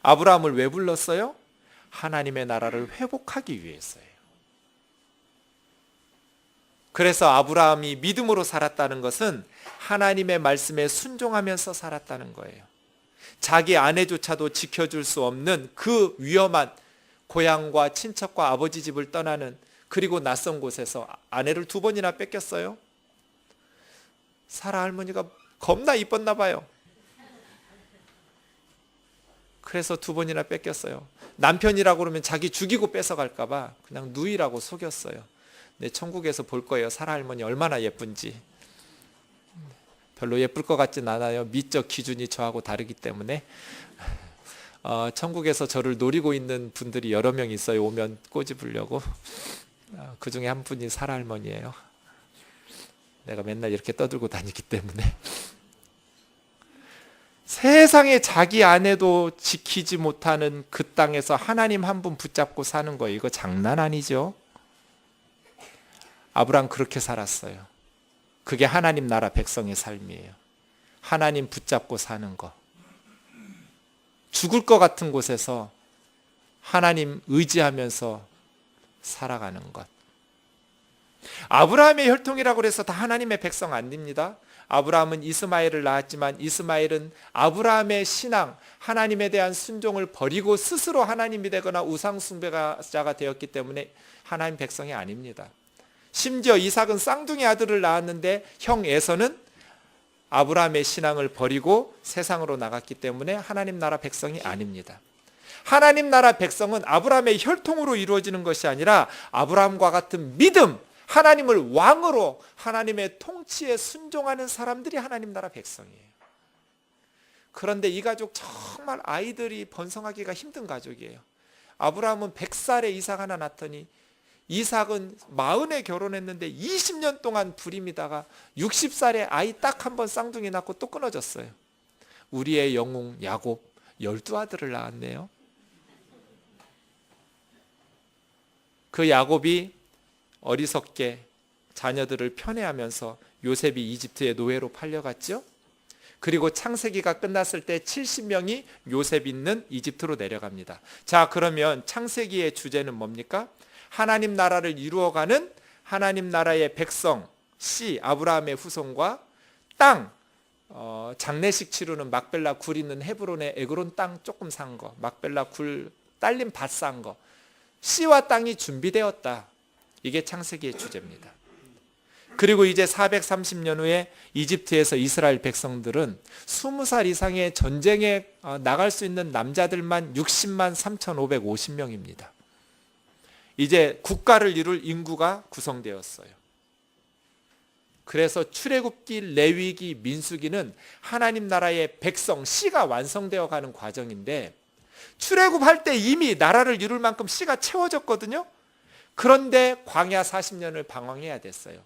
아브라함을 왜 불렀어요? 하나님의 나라를 회복하기 위해서예요. 그래서 아브라함이 믿음으로 살았다는 것은 하나님의 말씀에 순종하면서 살았다는 거예요. 자기 아내조차도 지켜줄 수 없는 그 위험한 고향과 친척과 아버지 집을 떠나는, 그리고 낯선 곳에서 아내를 2번이나 뺏겼어요. 사라 할머니가 겁나 이뻤나 봐요. 그래서 2번이나 뺏겼어요. 남편이라고 그러면 자기 죽이고 뺏어갈까 봐 그냥 누이라고 속였어요. 네, 천국에서 볼 거예요. 사라 할머니 얼마나 예쁜지. 별로 예쁠 것 같진 않아요. 미적 기준이 저하고 다르기 때문에. 천국에서 저를 노리고 있는 분들이 여러 명 있어요. 오면 꼬집으려고. 그 중에 한 분이 사라 할머니예요. 내가 맨날 이렇게 떠들고 다니기 때문에. 세상에 자기 아내도 지키지 못하는 그 땅에서 하나님 한 분 붙잡고 사는 거예요. 이거 장난 아니죠? 아브라함 그렇게 살았어요. 그게 하나님 나라 백성의 삶이에요. 하나님 붙잡고 사는 거. 죽을 것 같은 곳에서 하나님 의지하면서 살아가는 것. 아브라함의 혈통이라고 해서 다 하나님의 백성 아닙니다. 아브라함은 이스마엘을 낳았지만 이스마엘은 아브라함의 신앙, 하나님에 대한 순종을 버리고 스스로 하나님이 되거나 우상 숭배자가 되었기 때문에 하나님 백성이 아닙니다. 심지어 이삭은 쌍둥이 아들을 낳았는데 형 에서는 아브라함의 신앙을 버리고 세상으로 나갔기 때문에 하나님 나라 백성이 아닙니다. 하나님 나라 백성은 아브라함의 혈통으로 이루어지는 것이 아니라 아브라함과 같은 믿음, 하나님을 왕으로 하나님의 통치에 순종하는 사람들이 하나님 나라 백성이에요. 그런데 이 가족 정말 아이들이 번성하기가 힘든 가족이에요. 아브라함은 100살에 이삭 하나 낳더니 이삭은 40에 결혼했는데 20년 동안 불임이다가 60살에 아이 딱 한 번 쌍둥이 낳고 또 끊어졌어요. 우리의 영웅 야곱 12아들을 낳았네요. 그 야곱이 어리석게 자녀들을 편애하면서 요셉이 이집트의 노예로 팔려갔죠. 그리고 창세기가 끝났을 때 70명이 요셉 있는 이집트로 내려갑니다. 자, 그러면 창세기의 주제는 뭡니까? 하나님 나라를 이루어가는 하나님 나라의 백성 씨 아브라함의 후손과 땅 장례식 치르는 막벨라 굴 있는 헤브론의 에그론 땅 조금 산 거, 막벨라 굴 딸린 밭 산 거, 씨와 땅이 준비되었다. 이게 창세기의 주제입니다. 그리고 이제 430년 후에 이집트에서 이스라엘 백성들은 20살 이상의 전쟁에 나갈 수 있는 남자들만 60만 3,550명입니다. 이제 국가를 이룰 인구가 구성되었어요. 그래서 출애굽기, 레위기, 민수기는 하나님 나라의 백성, 씨가 완성되어 가는 과정인데 출애굽할 때 이미 나라를 이룰 만큼 씨가 채워졌거든요. 그런데 광야 40년을 방황해야 됐어요.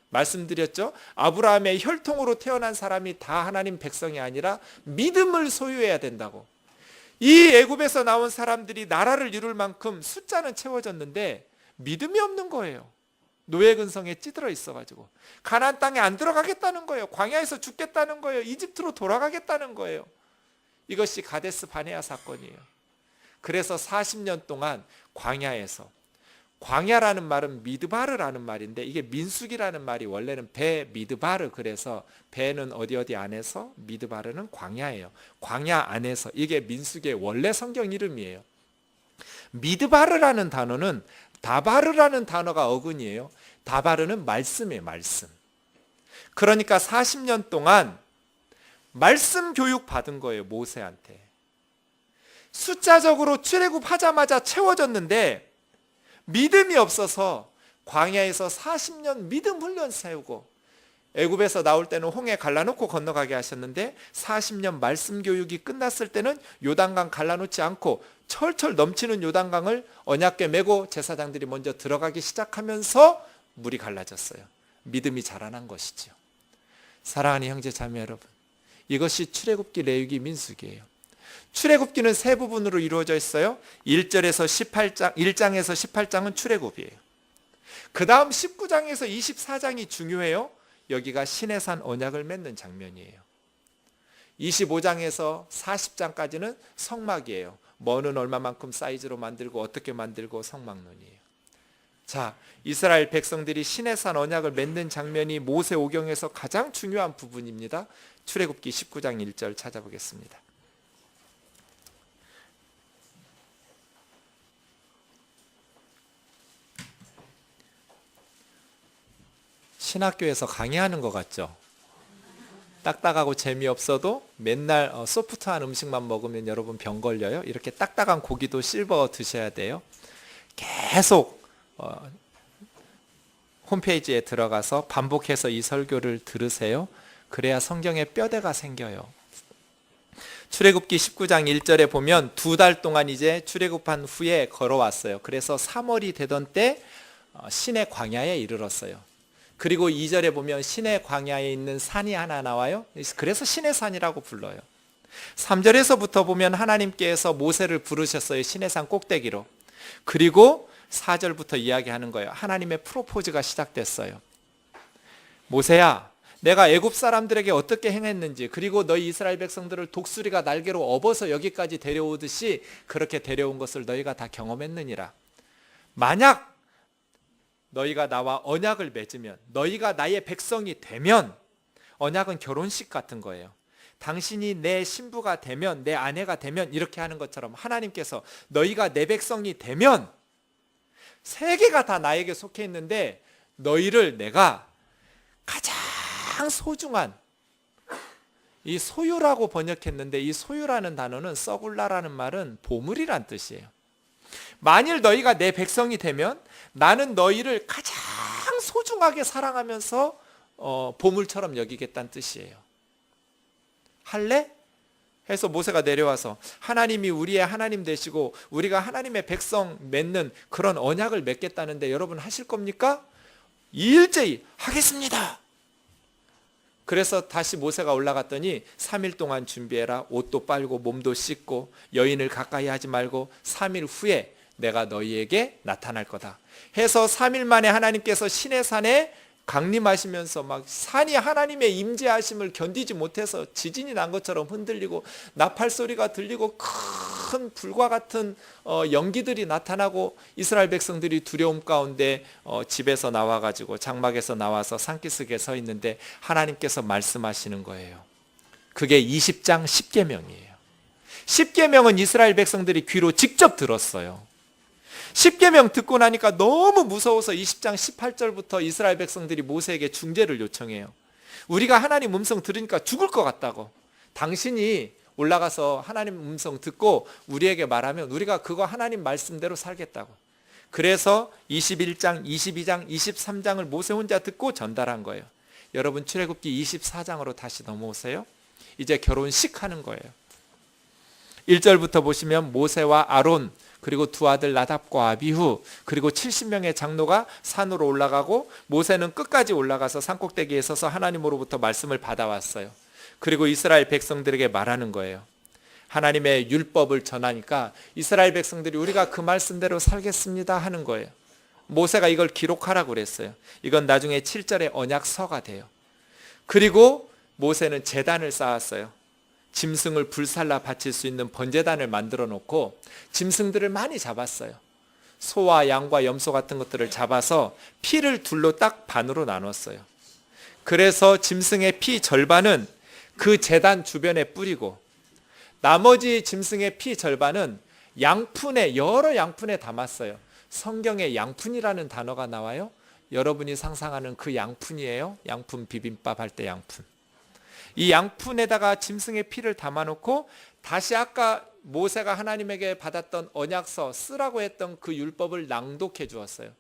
말씀드렸죠? 아브라함의 혈통으로 태어난 사람이 다 하나님 백성이 아니라 믿음을 소유해야 된다고. 이 애굽에서 나온 사람들이 나라를 이룰 만큼 숫자는 채워졌는데 믿음이 없는 거예요. 노예 근성에 찌들어 있어가지고 가나안 땅에 안 들어가겠다는 거예요. 광야에서 죽겠다는 거예요. 이집트로 돌아가겠다는 거예요. 이것이 가데스 바네아 사건이에요. 그래서 40년 동안 광야에서, 광야라는 말은 미드바르라는 말인데 이게 민수기라는 말이 원래는 배 미드바르, 그래서 배는 어디 안에서, 미드바르는 광야예요. 광야 안에서, 이게 민수기의 원래 성경 이름이에요. 미드바르라는 단어는 다바르라는 단어가 어근이에요. 다바르는 말씀이에요. 말씀. 그러니까 40년 동안 말씀 교육 받은 거예요. 모세한테. 숫자적으로 출애굽하자마자 채워졌는데 믿음이 없어서 광야에서 40년 믿음 훈련 세우고, 애굽에서 나올 때는 홍해 갈라놓고 건너가게 하셨는데 40년 말씀 교육이 끝났을 때는 요단강 갈라놓지 않고 철철 넘치는 요단강을 언약궤 메고 제사장들이 먼저 들어가기 시작하면서 물이 갈라졌어요. 믿음이 자라난 것이죠. 사랑하는 형제 자매 여러분, 이것이 출애굽기, 레위기, 민수기예요. 출애굽기는 세 부분으로 이루어져 있어요. 1장에서 18장은 출애굽이에요. 그 다음 19장에서 24장이 중요해요. 여기가 시내산 언약을 맺는 장면이에요. 25장에서 40장까지는 성막이에요. 뭐는 얼마만큼 사이즈로 만들고 어떻게 만들고 성막론이에요. 자, 이스라엘 백성들이 시내산 언약을 맺는 장면이 모세 오경에서 가장 중요한 부분입니다. 출애굽기 19장 1절 찾아보겠습니다. 신학교에서 강의하는 것 같죠? 딱딱하고 재미없어도 맨날 소프트한 음식만 먹으면 여러분 병 걸려요. 이렇게 딱딱한 고기도 씹어 드셔야 돼요. 계속 홈페이지에 들어가서 반복해서 이 설교를 들으세요. 그래야 성경에 뼈대가 생겨요. 출애굽기 19장 1절에 보면 2달 동안 이제 출애굽한 후에 걸어왔어요. 그래서 3월이 되던 때 시내 광야에 이르렀어요. 그리고 2절에 보면 시내 광야에 있는 산이 하나 나와요. 그래서 시내산이라고 불러요. 3절에서부터 보면 하나님께서 모세를 부르셨어요. 시내산 꼭대기로. 그리고 4절부터 이야기하는 거예요. 하나님의 프로포즈가 시작됐어요. 모세야, 내가 애굽 사람들에게 어떻게 행했는지, 그리고 너희 이스라엘 백성들을 독수리가 날개로 업어서 여기까지 데려오듯이 그렇게 데려온 것을 너희가 다 경험했느니라. 만약 너희가 나와 언약을 맺으면, 너희가 나의 백성이 되면, 언약은 결혼식 같은 거예요. 당신이 내 신부가 되면, 내 아내가 되면, 이렇게 하는 것처럼 하나님께서 너희가 내 백성이 되면, 세계가 다 나에게 속해 있는데 너희를 내가 가장 소중한, 이 소유라고 번역했는데, 이 소유라는 단어는 서굴라라는 말은 보물이란 뜻이에요. 만일 너희가 내 백성이 되면 나는 너희를 가장 소중하게 사랑하면서 보물처럼 여기겠다는 뜻이에요. 할래? 해서 모세가 내려와서 하나님이 우리의 하나님 되시고 우리가 하나님의 백성 맺는 그런 언약을 맺겠다는데 여러분 하실 겁니까? 일제히 하겠습니다. 그래서 다시 모세가 올라갔더니 3일 동안 준비해라. 옷도 빨고 몸도 씻고 여인을 가까이 하지 말고 3일 후에 내가 너희에게 나타날 거다 해서 3일 만에 하나님께서 시내산에 강림하시면서 막 산이 하나님의 임재하심을 견디지 못해서 지진이 난 것처럼 흔들리고 나팔 소리가 들리고 큰 불과 같은 연기들이 나타나고 이스라엘 백성들이 두려움 가운데 집에서 나와가지고 장막에서 나와서 산기슭에 서 있는데 하나님께서 말씀하시는 거예요. 그게 20장 10계명이에요. 10계명은 이스라엘 백성들이 귀로 직접 들었어요. 10계명 듣고 나니까 너무 무서워서 20장 18절부터 이스라엘 백성들이 모세에게 중재를 요청해요. 우리가 하나님 음성 들으니까 죽을 것 같다고. 당신이 올라가서 하나님 음성 듣고 우리에게 말하면 우리가 그거 하나님 말씀대로 살겠다고. 그래서 21장, 22장, 23장을 모세 혼자 듣고 전달한 거예요. 여러분 출애굽기 24장으로 다시 넘어오세요. 이제 결혼식 하는 거예요. 1절부터 보시면 모세와 아론 그리고 두 아들 나답과 아비후 그리고 70명의 장로가 산으로 올라가고 모세는 끝까지 올라가서 산꼭대기에 서서 하나님으로부터 말씀을 받아왔어요. 그리고 이스라엘 백성들에게 말하는 거예요. 하나님의 율법을 전하니까 이스라엘 백성들이 우리가 그 말씀대로 살겠습니다 하는 거예요. 모세가 이걸 기록하라고 그랬어요. 이건 나중에 7절의 언약서가 돼요. 그리고 모세는 제단을 쌓았어요. 짐승을 불살라 바칠 수 있는 번제단을 만들어 놓고 짐승들을 많이 잡았어요. 소와 양과 염소 같은 것들을 잡아서 피를 둘로 딱 반으로 나눴어요. 그래서 짐승의 피 절반은 그 제단 주변에 뿌리고 나머지 짐승의 피 절반은 양푼에, 여러 양푼에 담았어요. 성경에 양푼이라는 단어가 나와요. 여러분이 상상하는 그 양푼이에요. 양푼 비빔밥 할 때 양푼. 이 양푼에다가 짐승의 피를 담아놓고 다시 아까 모세가 하나님에게 받았던 언약서 쓰라고 했던 그 율법을 낭독해 주었어요.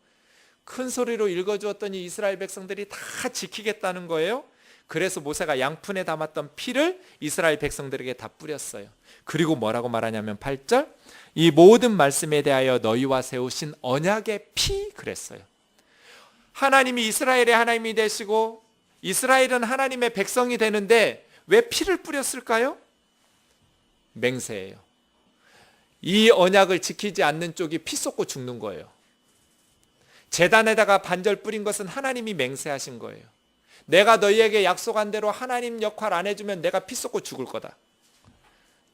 큰 소리로 읽어주었더니 이스라엘 백성들이 다 지키겠다는 거예요. 그래서 모세가 양푼에 담았던 피를 이스라엘 백성들에게 다 뿌렸어요. 그리고 뭐라고 말하냐면 8절 이 모든 말씀에 대하여 너희와 세우신 언약의 피 그랬어요. 하나님이 이스라엘의 하나님이 되시고 이스라엘은 하나님의 백성이 되는데 왜 피를 뿌렸을까요? 맹세예요. 이 언약을 지키지 않는 쪽이 피 쏟고 죽는 거예요. 제단에다가 반절 뿌린 것은 하나님이 맹세하신 거예요. 내가 너희에게 약속한 대로 하나님 역할 안 해주면 내가 피 쏟고 죽을 거다.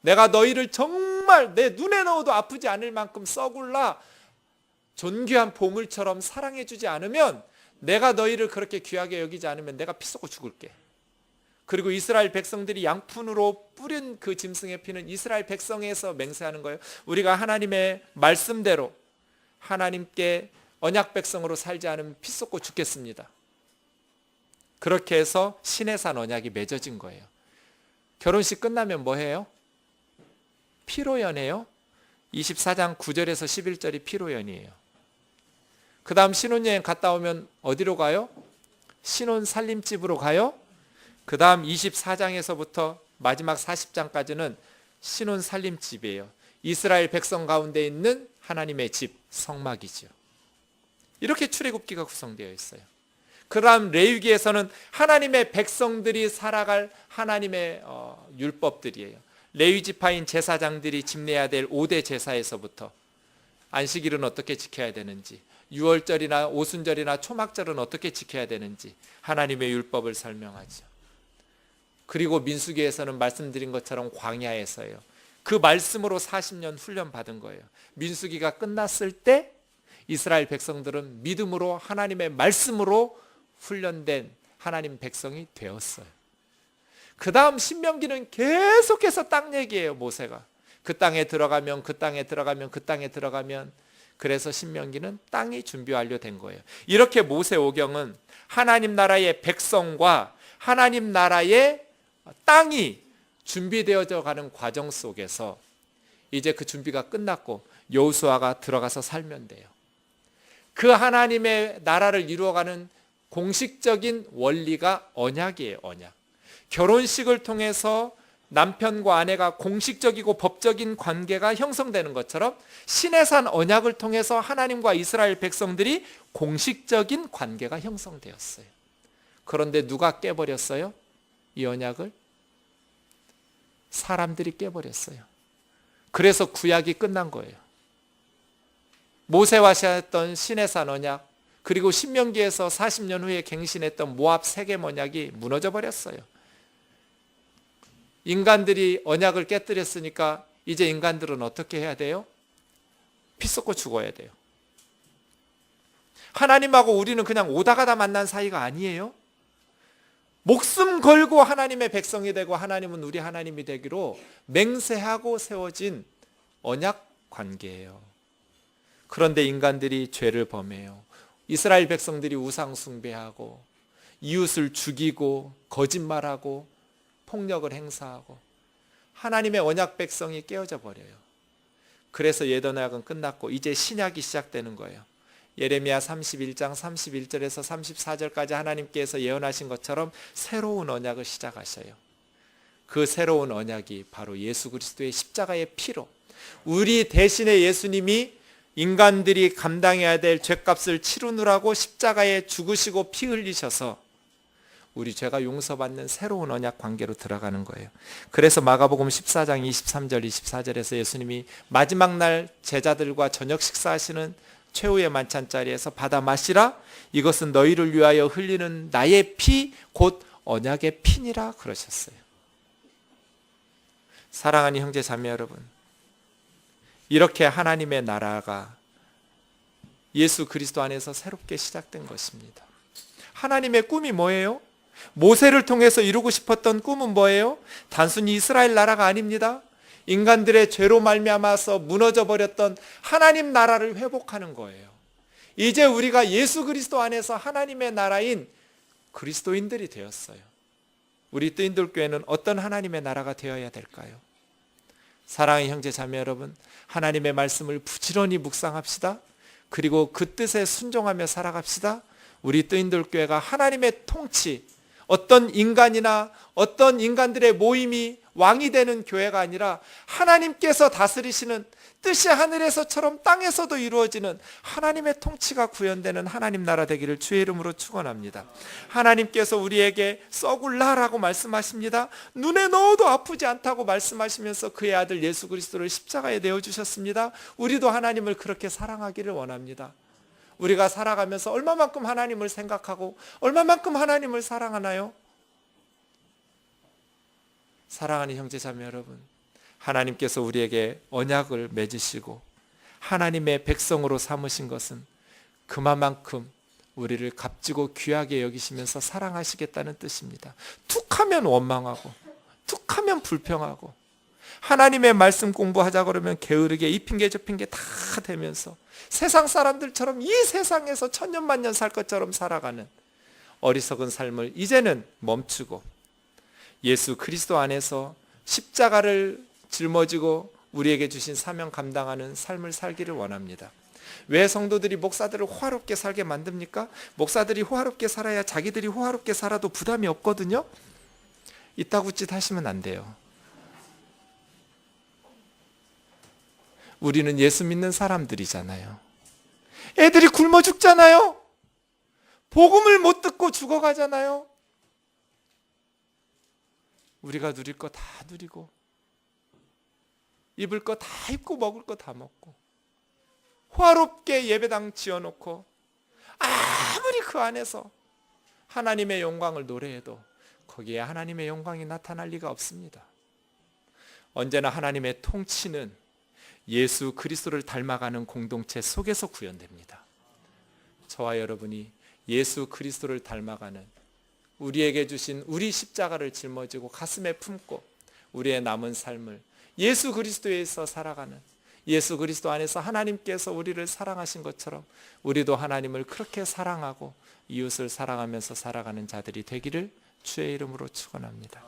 내가 너희를 정말 내 눈에 넣어도 아프지 않을 만큼 썩을라 존귀한 보물처럼 사랑해주지 않으면 내가 너희를 그렇게 귀하게 여기지 않으면 내가 피 쏟고 죽을게. 그리고 이스라엘 백성들이 양푼으로 뿌린 그 짐승의 피는 이스라엘 백성에서 맹세하는 거예요. 우리가 하나님의 말씀대로 하나님께 언약 백성으로 살지 않으면 피 쏟고 죽겠습니다. 그렇게 해서 시내산 언약이 맺어진 거예요. 결혼식 끝나면 뭐 해요? 피로연해요. 24장 9절에서 11절이 피로연이에요. 그 다음 신혼여행 갔다 오면 어디로 가요? 신혼 살림집으로 가요. 그 다음 24장에서부터 마지막 40장까지는 신혼 살림집이에요. 이스라엘 백성 가운데 있는 하나님의 집, 성막이죠. 이렇게 출애굽기가 구성되어 있어요. 그 다음 레위기에서는 하나님의 백성들이 살아갈 하나님의 율법들이에요. 레위 지파인 제사장들이 집내야 될 5대 제사에서부터 안식일은 어떻게 지켜야 되는지, 유월절이나 오순절이나 초막절은 어떻게 지켜야 되는지 하나님의 율법을 설명하죠. 그리고 민수기에서는 말씀드린 것처럼 광야에서요. 그 말씀으로 40년 훈련 받은 거예요. 민수기가 끝났을 때 이스라엘 백성들은 믿음으로 하나님의 말씀으로 훈련된 하나님 백성이 되었어요. 그 다음 신명기는 계속해서 땅 얘기예요. 모세가 그 땅에 들어가면 그 땅에 들어가면 그 땅에 들어가면, 그래서 신명기는 땅이 준비 완료된 거예요. 이렇게 모세오경은 하나님 나라의 백성과 하나님 나라의 땅이 준비되어져 가는 과정 속에서 이제 그 준비가 끝났고 여호수아가 들어가서 살면 돼요. 그 하나님의 나라를 이루어가는 공식적인 원리가 언약이에요. 언약. 결혼식을 통해서 남편과 아내가 공식적이고 법적인 관계가 형성되는 것처럼 시내산 언약을 통해서 하나님과 이스라엘 백성들이 공식적인 관계가 형성되었어요. 그런데 누가 깨버렸어요? 이 언약을? 사람들이 깨버렸어요. 그래서 구약이 끝난 거예요. 모세와 하셨던 시내산 언약, 그리고 신명기에서 40년 후에 갱신했던 모압 세겜 언약이 무너져 버렸어요. 인간들이 언약을 깨뜨렸으니까 이제 인간들은 어떻게 해야 돼요? 피 쏟고 죽어야 돼요. 하나님하고 우리는 그냥 오다 가다 만난 사이가 아니에요. 목숨 걸고 하나님의 백성이 되고 하나님은 우리 하나님이 되기로 맹세하고 세워진 언약 관계예요. 그런데 인간들이 죄를 범해요. 이스라엘 백성들이 우상 숭배하고 이웃을 죽이고 거짓말하고 폭력을 행사하고 하나님의 언약 백성이 깨어져 버려요. 그래서 옛 언약은 끝났고 이제 신약이 시작되는 거예요. 예레미야 31장 31절에서 34절까지 하나님께서 예언하신 것처럼 새로운 언약을 시작하셔요. 그 새로운 언약이 바로 예수 그리스도의 십자가의 피로, 우리 대신에 예수님이 인간들이 감당해야 될 죄값을 치르느라고 십자가에 죽으시고 피 흘리셔서 우리 죄가 용서받는 새로운 언약 관계로 들어가는 거예요. 그래서 마가복음 14장 23절 24절에서 예수님이 마지막 날 제자들과 저녁 식사하시는 최후의 만찬 자리에서 받아 마시라, 이것은 너희를 위하여 흘리는 나의 피 곧 언약의 피니라 그러셨어요. 사랑하는 형제 자매 여러분, 이렇게 하나님의 나라가 예수 그리스도 안에서 새롭게 시작된 것입니다. 하나님의 꿈이 뭐예요? 모세를 통해서 이루고 싶었던 꿈은 뭐예요? 단순히 이스라엘 나라가 아닙니다. 인간들의 죄로 말미암아서 무너져 버렸던 하나님 나라를 회복하는 거예요. 이제 우리가 예수 그리스도 안에서 하나님의 나라인 그리스도인들이 되었어요. 우리 뜨인돌 교회는 어떤 하나님의 나라가 되어야 될까요? 사랑하는 형제 자매 여러분, 하나님의 말씀을 부지런히 묵상합시다. 그리고 그 뜻에 순종하며 살아갑시다. 우리 뜨인돌 교회가 하나님의 통치, 어떤 인간이나 어떤 인간들의 모임이 왕이 되는 교회가 아니라 하나님께서 다스리시는 뜻이 하늘에서처럼 땅에서도 이루어지는 하나님의 통치가 구현되는 하나님 나라 되기를 주의 이름으로 축원합니다. 하나님께서 우리에게 썩을라라고 말씀하십니다. 눈에 넣어도 아프지 않다고 말씀하시면서 그의 아들 예수 그리스도를 십자가에 내어주셨습니다. 우리도 하나님을 그렇게 사랑하기를 원합니다. 우리가 살아가면서 얼마만큼 하나님을 생각하고 얼마만큼 하나님을 사랑하나요? 사랑하는 형제 자매 여러분, 하나님께서 우리에게 언약을 맺으시고 하나님의 백성으로 삼으신 것은 그만큼 우리를 값지고 귀하게 여기시면서 사랑하시겠다는 뜻입니다. 툭하면 원망하고 툭하면 불평하고 하나님의 말씀 공부하자 그러면 게으르게 이 핑계 저 핑계 다 대면서 세상 사람들처럼 이 세상에서 천년만년 살 것처럼 살아가는 어리석은 삶을 이제는 멈추고 예수 그리스도 안에서 십자가를 짊어지고 우리에게 주신 사명 감당하는 삶을 살기를 원합니다. 왜 성도들이 목사들을 호화롭게 살게 만듭니까? 목사들이 호화롭게 살아야 자기들이 호화롭게 살아도 부담이 없거든요. 이따구 짓 하시면 안 돼요. 우리는 예수 믿는 사람들이잖아요. 애들이 굶어 죽잖아요. 복음을 못 듣고 죽어가잖아요. 우리가 누릴 거 다 누리고 입을 거 다 입고 먹을 거 다 먹고 호화롭게 예배당 지어놓고 아무리 그 안에서 하나님의 영광을 노래해도 거기에 하나님의 영광이 나타날 리가 없습니다. 언제나 하나님의 통치는 예수 그리스도를 닮아가는 공동체 속에서 구현됩니다. 저와 여러분이 예수 그리스도를 닮아가는, 우리에게 주신 우리 십자가를 짊어지고 가슴에 품고 우리의 남은 삶을 예수 그리스도에서 살아가는, 예수 그리스도 안에서 하나님께서 우리를 사랑하신 것처럼 우리도 하나님을 그렇게 사랑하고 이웃을 사랑하면서 살아가는 자들이 되기를 주의 이름으로 축원합니다.